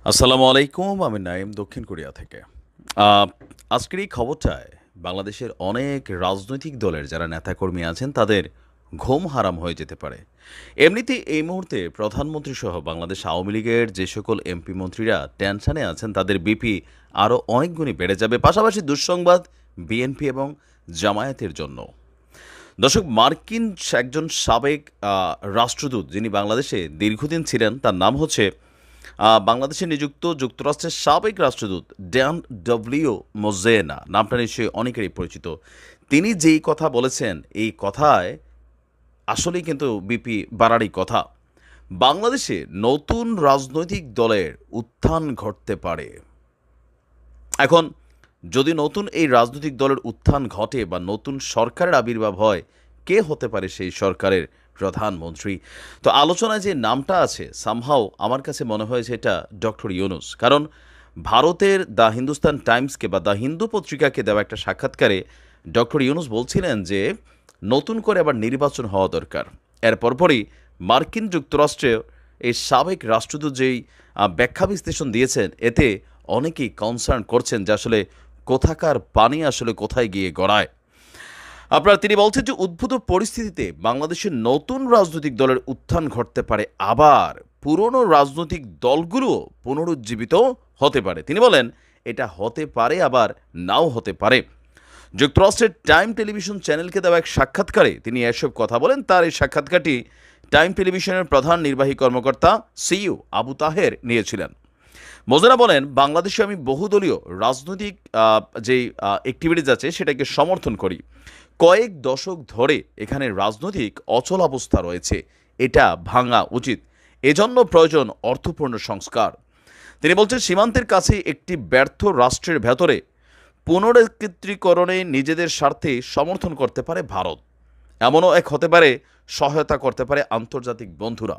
আসসালামু আলাইকুম। আমি নাইম দক্ষিণ কোরিয়া থেকে। আ আজকের এই খবরটায় বাংলাদেশের অনেক রাজনৈতিক দলের যারা নেতাকর্মী আছেন তাদের ঘুম হারাম হয়ে যেতে পারে। এমনিতেই এই মুহূর্তে প্রধানমন্ত্রী সহ বাংলাদেশ আওয়ামী লীগের যে সকল এমপি মন্ত্রীরা টেনশনে আছেন তাদের বিপি আরও অনেক গুণই বেড়ে যাবে। পাশাপাশি দুঃসংবাদ বিএনপি এবং জামায়াতের জন্য। দর্শক, মার্কিন একজন সাবেক রাষ্ট্রদূত যিনি বাংলাদেশে দীর্ঘদিন ছিলেন, তার নাম হচ্ছে বাংলাদেশে নিযুক্ত যুক্তরাষ্ট্রের সাবেক রাষ্ট্রদূত ড্যান ডব্লিউ মোজেনা। নামটা নিশ্চয়ই অনেকেরই পরিচিত। তিনি যেই কথা বলেছেন, এই কথায় আসলেই কিন্তু বিপি বাড়ারই কথা। বাংলাদেশে নতুন রাজনৈতিক দলের উত্থান ঘটতে পারে। এখন যদি নতুন এই রাজনৈতিক দলের উত্থান ঘটে বা নতুন সরকারের আবির্ভাব হয়, কে হতে পারে সেই সরকারের প্রধানমন্ত্রী? তো আলোচনায় যে নামটা আছে, সামহাও আমার কাছে মনে হয়েছে এটা ডক্টর ইউনুস। কারণ ভারতের দ্য হিন্দুস্তান টাইমসকে বা দ্য হিন্দু পত্রিকাকে দেওয়া একটা সাক্ষাৎকারে ডক্টর ইউনুস বলছিলেন যে নতুন করে আবার নির্বাচন হওয়া দরকার। এর পরপরই মার্কিন যুক্তরাষ্ট্রে এই সাবেক রাষ্ট্রদূত যেই ব্যাখ্যা বিশ্লেষণ দিয়েছেন, এতে অনেকেই কনসার্ন করছেন যে আসলে কোথাকার পানি আসলে কোথায় গিয়ে গড়ায়। তিনি বলছেন যে উদ্ভূত পরিস্থিতিতে বাংলাদেশের নতুন রাজনৈতিক দলের উত্থান ঘটতে পারে, আবার পুরনো রাজনৈতিক দলগুলো পুনরুজ্জীবিত হতে পারে। তিনি বলেন এটা হতে পারে, আবার নাও হতে পারে। যুক্তরাষ্ট্রের টাইম টেলিভিশন চ্যানেলকে দেওয়া এক সাক্ষাৎকারে তিনি এসব কথা বলেন। তার এই সাক্ষাৎকারটি টাইম টেলিভিশনের প্রধান নির্বাহী কর্মকর্তা সিইও আবু তাহের নিয়েছিলেন। মোজানা বলেন, বাংলাদেশে আমি বহুদলীয় রাজনৈতিক যেই অ্যাক্টিভিটিস আছে সেটাকে সমর্থন করি। কয়েক দশক ধরে এখানে রাজনৈতিক অচলাবস্থা রয়েছে, এটা ভাঙা উচিত। এজন্য প্রয়োজন অর্থপূর্ণ সংস্কার। তিনি বলছেন, সীমান্তের কাছে একটি ব্যর্থ রাষ্ট্রের ভেতরে পুনরেকীকরণে নিজেদের স্বার্থে সমর্থন করতে পারে ভারত। এমনও এক হতে পারে সহায়তা করতে পারে আন্তর্জাতিক বন্ধুরা।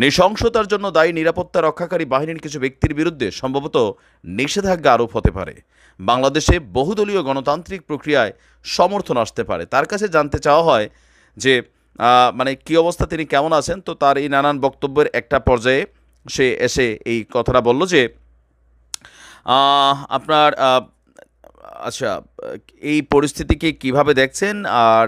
নৃশংসতার জন্য দায়ী নিরাপত্তা রক্ষাকারী বাহিনীর কিছু ব্যক্তির বিরুদ্ধে সম্ভবত নিষেধাজ্ঞা আরোপ হতে পারে। বাংলাদেশে বহুদলীয় গণতান্ত্রিক প্রক্রিয়ায় সমর্থন আসতে পারে। তার কাছে জানতে চাওয়া হয় যে মানে কী অবস্থা, তিনি কেমন আছেন। তো তার এই নানান বক্তব্যের একটা পর্যায়ে সে এসে এই কথাটা বলল যে আপনার আচ্ছা, এই পরিস্থিতিকে কিভাবে দেখছেন? আর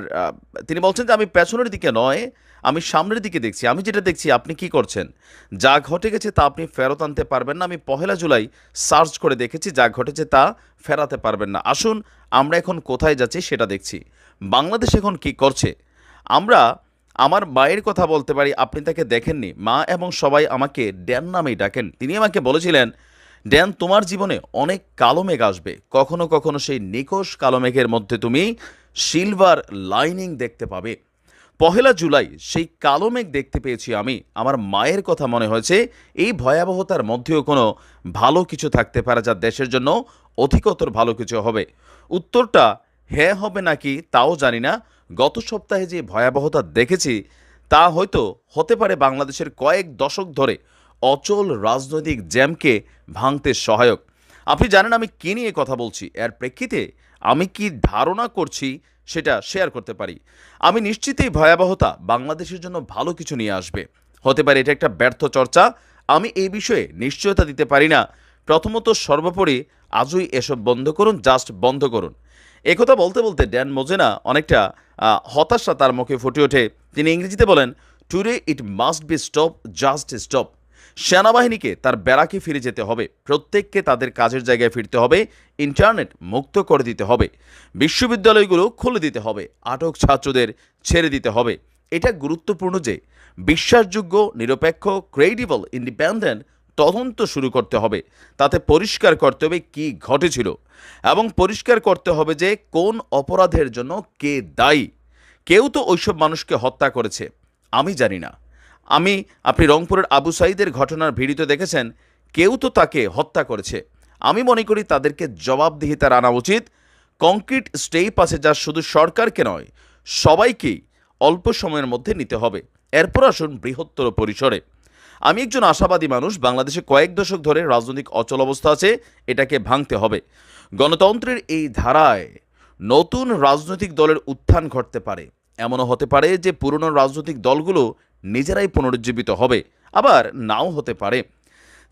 তিনি বলছেন যে আমি পেছনের দিকে নয়, আমি সামনের দিকে দেখছি। আমি যেটা দেখছি আপনি কি করছেন? যা ঘটে গেছে তা আপনি ফেরত আনতে পারবেন না। আমি ১লা জুলাই সার্চ করে দেখেছি, যা ঘটেছে তা ফেরাতে পারবেন না। আসুন আমরা এখন কোথায় যাচ্ছি সেটা দেখছি। বাংলাদেশ এখন কি করছে? আমরা আমার মায়ের কথা বলতে পারি, আপনি তাকে দেখেননি। মা এবং সবাই আমাকে ড্যান নামেই ডাকেন। তিনি আমাকে বলেছিলেন, ড্যান, তোমার জীবনে অনেক কালো মেঘ আসবে, কখনো কখনো সেই নিকষ কালো মেঘের মধ্যে তুমি সিলভার লাইনিং দেখতে পাবে। ১লা জুলাই সেই কালো মেঘ দেখতে পেয়েছি আমি। আমার মায়ের কথা মনে হয়েছে, এই ভয়াবহতার মধ্যেও কোনো ভালো কিছু থাকতে পারে যা দেশের জন্য অধিকতর ভালো কিছু হবে। উত্তরটা হ্যাঁ হবে নাকি তাও জানি না। গত সপ্তাহে যে ভয়াবহতা দেখেছি তা হয়তো হতে পারে বাংলাদেশের কয়েক দশক ধরে অচল রাজনৈতিক জ্যামকে ভাঙতে সহায়ক। আপনি জানেন আমি কী নিয়ে কথা বলছি। এর প্রেক্ষিতে আমি কি ধারণা করছি সেটা শেয়ার করতে পারি। আমি নিশ্চিত এই ভয়াবহতা বাংলাদেশের জন্য ভালো কিছু নিয়ে আসবে। হতে পারে এটা একটা ব্যর্থ চর্চা, আমি এই বিষয়ে নিশ্চয়তা দিতে পারি না। প্রথমত সর্বোপরি আজই এসব বন্ধ করুন, জাস্ট বন্ধ করুন। একথা বলতে বলতে ড্যান মোজেনা অনেকটা হতাশা তার মুখে ফুটে ওঠে। তিনি ইংরেজিতে বলেন, today it must be stop, just stop. সেনাবাহিনীকে তার ব্যারাকে ফিরে যেতে হবে, প্রত্যেককে তাদের কাজের জায়গায় ফিরতে হবে, ইন্টারনেট মুক্ত করে দিতে হবে, বিশ্ববিদ্যালয়গুলো খুলে দিতে হবে, আটক ছাত্রদের ছেড়ে দিতে হবে। এটা গুরুত্বপূর্ণ যে বিশ্বাসযোগ্য, নিরপেক্ষ, ক্রেডিবল, ইন্ডিপেন্ডেন্ট তদন্ত শুরু করতে হবে। তাতে পরিষ্কার করতে হবে কী ঘটেছিল এবং পরিষ্কার করতে হবে যে কোন অপরাধের জন্য কে দায়ী। কেউ তো ওইসব মানুষকে হত্যা করেছে, আমি জানি না। আপনি রংপুরের আবু সাঈদের ঘটনার ভিডিওতে দেখেছেন, কেউ তো তাকে হত্যা করেছে। আমি মনে করি তাদেরকে জবাবদিহিতার আনা উচিত। কংক্রিট স্টেপ আছে যা শুধু সরকারকে নয়, সবাইকেই অল্প সময়ের মধ্যে নিতে হবে। এরপর আসুন বৃহত্তর পরিসরে। আমি একজন আশাবাদী মানুষ। বাংলাদেশে কয়েক দশক ধরে রাজনৈতিক অচলাবস্থা আছে, এটাকে ভাঙতে হবে। গণতন্ত্রের এই ধারায় নতুন রাজনৈতিক দলের উত্থান ঘটতে পারে। এমনও হতে পারে যে পুরনো রাজনৈতিক দলগুলো নিজেরাই পুনরুজ্জীবিত হবে, আবার নাও হতে পারে।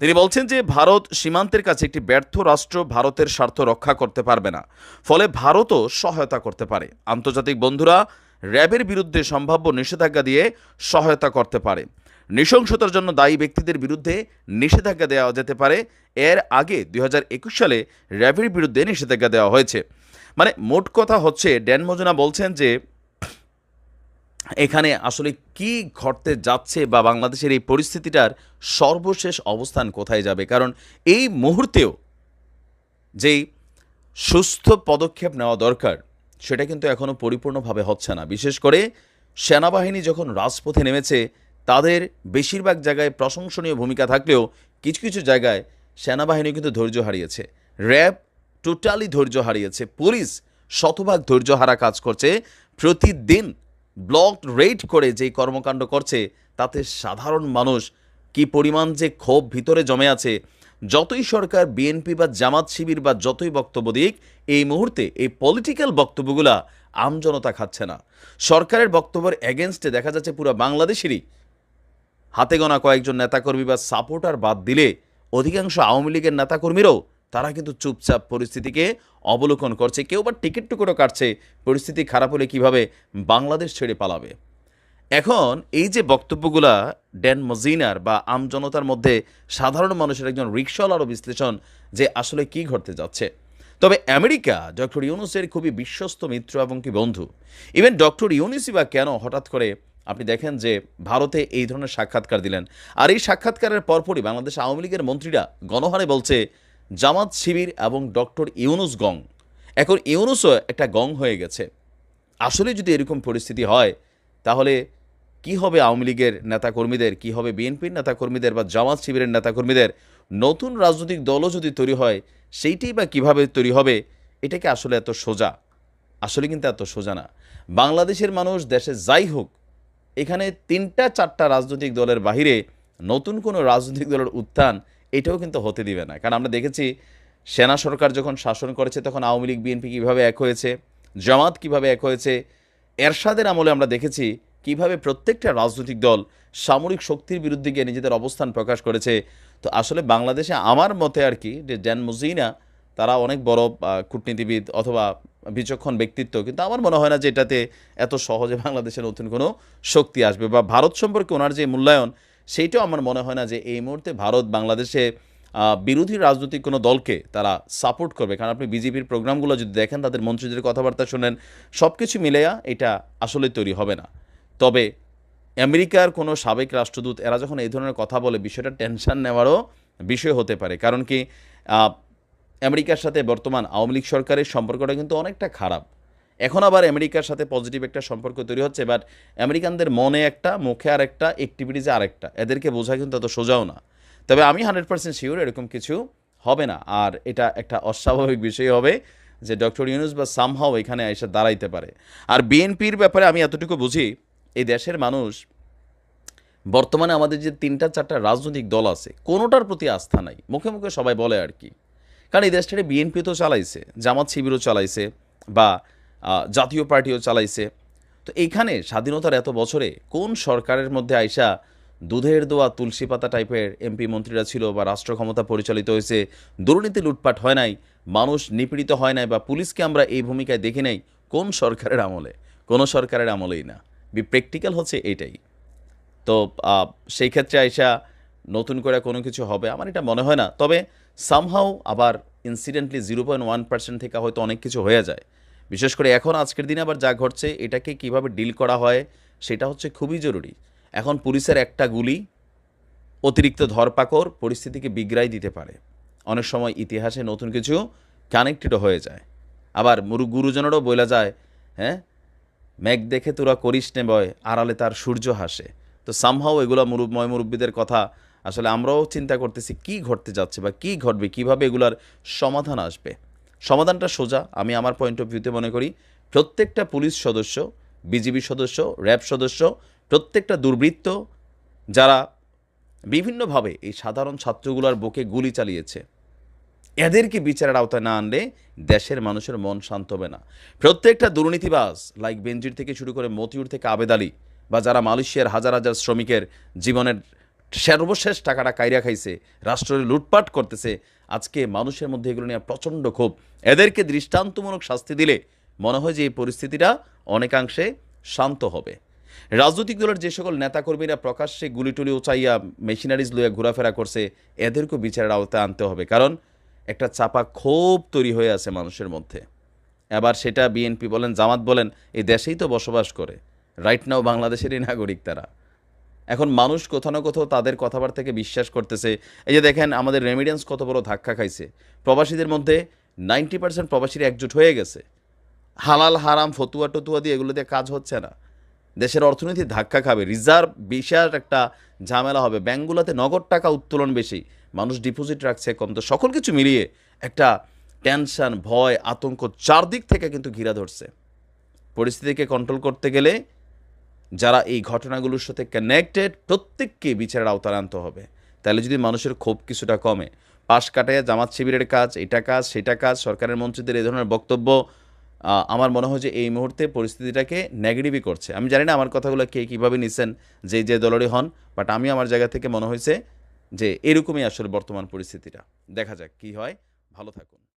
তিনি বলছেন যে ভারত সীমান্তের কাছে একটি ব্যর্থ রাষ্ট্র ভারতের স্বার্থ রক্ষা করতে পারবে না, ফলে ভারতও সহায়তা করতে পারে। আন্তর্জাতিক বন্ধুরা র্যাবের বিরুদ্ধে সম্ভাব্য নিষেধাজ্ঞা দিয়ে সহায়তা করতে পারে। নৃশংসতার জন্য দায়ী ব্যক্তিদের বিরুদ্ধে নিষেধাজ্ঞা দেওয়া যেতে পারে। এর আগে 2021 সালে র্যাবের বিরুদ্ধে নিষেধাজ্ঞা দেওয়া হয়েছে। মানে মোট কথা হচ্ছে, ড্যান মজুনা বলছেন যে এখানে আসলে কি ঘটতে যাচ্ছে বা বাংলাদেশের এই পরিস্থিতিটার সর্বশেষ অবস্থান কোথায় যাবে। কারণ এই মুহূর্তেও যেই সুস্থ পদক্ষেপ নেওয়া দরকার সেটা কিন্তু এখনও পরিপূর্ণভাবে হচ্ছে না। বিশেষ করে সেনাবাহিনী যখন রাজপথে নেমেছে, তাদের বেশিরভাগ জায়গায় প্রশংসনীয় ভূমিকা থাকলেও কিছু কিছু জায়গায় সেনাবাহিনী কিন্তু ধৈর্য হারিয়েছে, র্যাব টোটালি ধৈর্য হারিয়েছে, পুলিশ শতভাগ ধৈর্য হারা কাজ করছে। প্রতিদিন ব্লক রেড করে যেই কর্মকাণ্ড করছে, তাতে সাধারণ মানুষ কি পরিমাণ যে ক্ষোভ ভিতরে জমে আছে। যতই সরকার বিএনপি বা জামাত শিবির বা যতই বক্তব্য দিক, এই মুহূর্তে এই পলিটিক্যাল বক্তব্যগুলা আমজনতা খাচ্ছে না। সরকারের বক্তব্যের এগেনস্টে দেখা যাচ্ছে পুরো বাংলাদেশেরই হাতে গোনা কয়েকজন নেতাকর্মী বা সাপোর্টার বাদ দিলে অধিকাংশ আওয়ামী লীগের নেতাকর্মীরাও তারা কিন্তু চুপচাপ পরিস্থিতিকে অবলোকন করছে। কেউ বা টিকিট টুকুরও কাটছে পরিস্থিতি খারাপ হলে কিভাবে বাংলাদেশ ছেড়ে পালাবে। এখন এই যে বক্তব্যগুলা ড্যান মজিনার বা আমজনতার মধ্যে সাধারণ মানুষের একজন রিকশাওয়ালারও বিশ্লেষণ যে আসলে কি ঘটতে যাচ্ছে। তবে আমেরিকা ডক্টর ইউনূসের খুবই বিশ্বস্ত মিত্র এবং কি বন্ধু। ইভেন ডক্টর ইউনূসই বা কেন হঠাৎ করে আপনি দেখেন যে ভারতে এই ধরনের সাক্ষাৎকার দিলেন, আর এই সাক্ষাৎকারের পরপরই বাংলাদেশ আওয়ামী লীগের মন্ত্রীরা গণহারে বলছে জামাত শিবির এবং ডক্টর ইউনূস গং। এখন ইউনূসও একটা গং হয়ে গেছে। আসলে যদি এরকম পরিস্থিতি হয়, তাহলে কি হবে আওয়ামী লীগের নেতাকর্মীদের, কি হবে বিএনপির নেতাকর্মীদের বা জামাত শিবিরের নেতাকর্মীদের? নতুন রাজনৈতিক দলও যদি তৈরি হয়, সেইটাই বা কীভাবে তৈরি হবে? এটাকে আসলে এত সোজা, আসলে কিন্তু এত সোজা না। বাংলাদেশের মানুষ দেশে যাই হোক, এখানে 3-4টা রাজনৈতিক দলের বাহিরে নতুন কোনো রাজনৈতিক দলের উত্থান এটাও কিন্তু হতে দিবে না। কারণ আমরা দেখেছি সেনা সরকার যখন শাসন করেছে তখন আওয়ামী লীগ বিএনপি কীভাবে এক হয়েছে, জামাত কীভাবে এক হয়েছে। এরশাদের আমলে আমরা দেখেছি কিভাবে প্রত্যেকটা রাজনৈতিক দল সামরিক শক্তির বিরুদ্ধে গিয়ে নিজেদের অবস্থান প্রকাশ করেছে। তো আসলে বাংলাদেশে আমার মতে আর কি, যে ড্যান মজিনা তারা অনেক বড় কূটনীতিবিদ অথবা বিচক্ষণ ব্যক্তিত্ব, কিন্তু আমার মনে হয় না যে এটাতে এত সহজে বাংলাদেশের নতুন কোনো শক্তি আসবে, বা ভারত সম্পর্কে ওনার যে মূল্যায়ন সেইটাও আমার মনে হয় না যে এই মুহূর্তে ভারত বাংলাদেশে বিরোধী রাজনৈতিক কোনো দলকে তারা সাপোর্ট করবে। কারণ আপনি বিজেপির প্রোগ্রামগুলো যদি দেখেন, তাদের মন্ত্রীদের কথাবার্তা শোনেন, সব কিছু মিলেয়া এটা আসলে তৈরি হবে না। তবে আমেরিকার কোনো সাবেক রাষ্ট্রদূত এরা যখন এই ধরনের কথা বলে, বিষয়টা টেনশন নেওয়ারও বিষয় হতে পারে। কারণ কি, আমেরিকার সাথে বর্তমান আওয়ামী লীগ সরকারের সম্পর্কটা কিন্তু অনেকটা খারাপ। এখন আবার আমেরিকার সাথে পজিটিভ একটা সম্পর্ক তৈরি হচ্ছে, বাট আমেরিকানদের মনে একটা, মুখে আর একটা, অ্যাক্টিভিটিসে আরেকটা। এদেরকে বোঝা কিন্তু এত সোজাও না। তবে আমি 100% শিওর এরকম কিছু হবে না। আর এটা একটা অস্বাভাবিক বিষয় হবে যে ডক্টর ইউনূস বা সামহাও এখানে এসে দাঁড়াইতে পারে। আর বিএনপির ব্যাপারে আমি এতটুকু বুঝি, এই দেশের মানুষ বর্তমানে আমাদের যে 3-4টা রাজনৈতিক দল আছে, কোনোটার প্রতি আস্থা নাই। মুখে মুখে সবাই বলে আর কি। কারণ এই দেশটারে বিএনপি তো চালাইছে, জামাত শিবিরও চালাইছে, বা জাতীয় পার্টিও চালাইছে। তো এইখানে স্বাধীনতার এত বছরে কোন সরকারের মধ্যে আইসা দুধের দোয়া তুলসী পাতা টাইপের এমপি মন্ত্রীরা ছিল, বা রাষ্ট্র ক্ষমতা পরিচালিত হয়েছে, দুর্নীতি লুটপাট হয় নাই, মানুষ নিপীড়িত হয় নাই, বা পুলিশকে আমরা এই ভূমিকায় দেখি নাই? কোন সরকারের আমলে? কোনো সরকারের আমলেই না। প্র্যাকটিক্যাল হচ্ছে এইটাই। তো সেই ক্ষেত্রে আইসা নতুন করে কোনো কিছু হবে আমার এটা মনে হয় না। তবে সামহাও আবার ইনসিডেন্টলি 0.1% থেকে হয়তো অনেক কিছু হয়ে যায়। বিশেষ করে এখন আজকের দিনে আবার যা ঘটছে, এটাকে কিভাবে ডিল করা হয় সেটা হচ্ছে খুবই জরুরি। এখন পুলিশের একটা গুলি, অতিরিক্ত ধরপাকড় পরিস্থিতিকে বিগড়াই দিতে পারে। অনেক সময় ইতিহাসে নতুন কিছু কানেক্টেডও হয়ে যায়। আবার গুরুজনেরও বলা যায়, হ্যাঁ, মেঘ দেখে তোরা করিস নে বয়, আড়ালে তার সূর্য হাসে। তো সামহাও এগুলো মুরব্বীদের কথা আসলে আমরাও চিন্তা করতেছি কি ঘটতে যাচ্ছে বা কি ঘটবে, কিভাবে এগুলার সমাধান আসবে। সমাধানটা সোজা, আমি আমার পয়েন্ট অফ ভিউতে মনে করি প্রত্যেকটা পুলিশ সদস্য, বিজিবি সদস্য, র্যাব সদস্য, প্রত্যেকটা দুর্বৃত্ত যারা বিভিন্নভাবে এই সাধারণ ছাত্রগুলোর বুকে গুলি চালিয়েছে, এদেরকে বিচারের আওতায় না আনলে দেশের মানুষের মন শান্ত হবে না। প্রত্যেকটা দুর্নীতিবাজ লাইক বেনজির থেকে শুরু করে মতিউর থেকে আবেদ আলী, বা যারা মালয়েশিয়ার হাজার হাজার শ্রমিকের জীবনের সর্বশেষ টাকাটা কাইরা খাইছে, রাষ্ট্রের লুটপাট করতেছে। আজকে মানুষের মধ্যে এগুলো নিয়ে প্রচণ্ড ক্ষোভ। এদেরকে দৃষ্টান্তমূলক শাস্তি দিলে মনে হয় যে এই পরিস্থিতিটা অনেকাংশে শান্ত হবে। রাজনৈতিক দলের যে সকল নেতাকর্মীরা প্রকাশ্যে গুলিটুলি উঁচাইয়া মেশিনারিজ লইয়া ঘোরাফেরা করছে, এদেরকেও বিচারের আওতায় আনতে হবে। কারণ একটা চাপা ক্ষোভ তৈরি হয়ে আছে মানুষের মধ্যে। এবার সেটা বিএনপি বলেন, জামাত বলেন, এই দেশেই তো বসবাস করে, রাইট নাও বাংলাদেশেরই নাগরিক তারা। এখন মানুষ কোথাও না কোথাও তাদের কথাবার্তাকে বিশ্বাস করতেছে। এই যে দেখেন আমাদের রেমিডেন্স কত বড় ধাক্কা খাইছে। প্রবাসীদের মধ্যে 90% প্রবাসীরা একজোট হয়ে গেছে। হালাল হারাম ফতুয়া টতুয়া দিয়ে এগুলো দিয়ে কাজ হচ্ছে না। দেশের অর্থনীতি ধাক্কা খাবে, রিজার্ভ বিশাল একটা ঝামেলা হবে, ব্যাঙ্কগুলোতে নগদ টাকা উত্তোলন বেশি, মানুষ ডিপোজিট রাখছে কম। তো সকল কিছু মিলিয়ে একটা টেনশন, ভয়, আতঙ্ক চারদিক থেকে কিন্তু ঘিরা ধরছে। পরিস্থিতিকে কন্ট্রোল করতে গেলে যারা এই ঘটনাগুলোর সাথে কানেক্টেড প্রত্যেককে বিচারের আওতায় আনতে হবে। তাহলে যদি মানুষের ক্ষোভ কিছুটা কমে। পাশ কাটায় জামাত শিবিরের কাজ, এটা কাজ সেটা কাজ, সরকারের মন্ত্রীদের এই ধরনের বক্তব্য আমার মনে হয় যে এই মুহূর্তে পরিস্থিতিটাকে নেগেটিভই করছে। আমি জানি না আমার কথাগুলো কে কীভাবে নিছেন, যে দলেরই হন, বাট আমি আমার জায়গা থেকে মনে হয়েছে যে এরকমই আসলে বর্তমান পরিস্থিতিটা। দেখা যাক কী হয়। ভালো থাকুন।